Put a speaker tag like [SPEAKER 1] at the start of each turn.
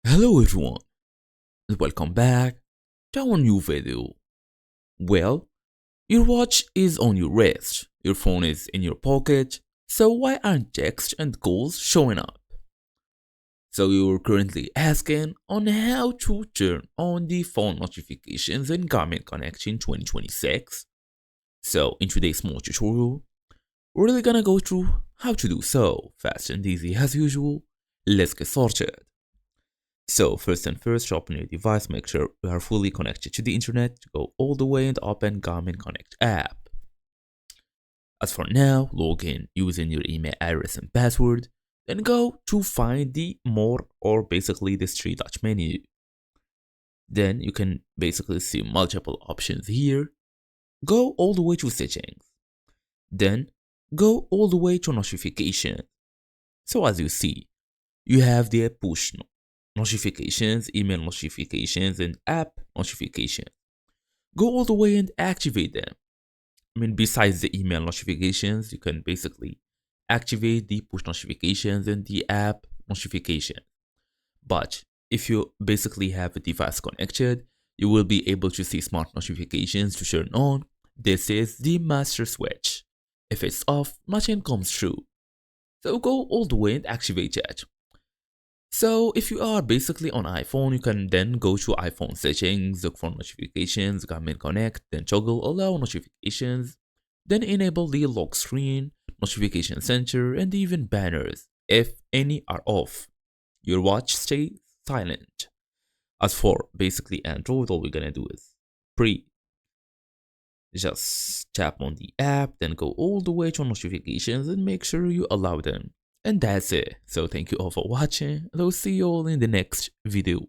[SPEAKER 1] Hello everyone, and welcome back to our new video. Well, your watch is on your wrist, your phone is in your pocket, so why aren't texts and calls showing up? So you're currently asking on how to turn on the phone notifications in Garmin Connect in 2026. So in today's small tutorial, we're really gonna go through how to do so, fast and easy as usual. Let's get started. So first and first, open your device, make sure you are fully connected to the internet, go all the way and open Garmin Connect app. As for now, log in using your email address and password, then go to find the more or basically this three dot menu. Then you can basically see multiple options here. Go all the way to settings. Then go all the way to notification. So as you see, you have the push notifications, email notifications, and app notifications. Go all the way and activate them. Besides the email notifications, you can basically activate the push notifications and the app notification. But if you basically have a device connected, you will be able to see smart notifications to turn on. This is the master switch. If it's off, nothing comes through. So go all the way and activate it. So if you are basically on iPhone, you can then go to iPhone settings, look for notifications, Garmin Connect, then toggle allow notifications, then enable the lock screen, notification center, and even banners if any are off. Your watch stays silent. As for basically Android, all we're gonna do is just tap on the app, then go all the way to notifications and make sure you allow them. And that's it. So thank you all for watching, and I'll see you all in the next video.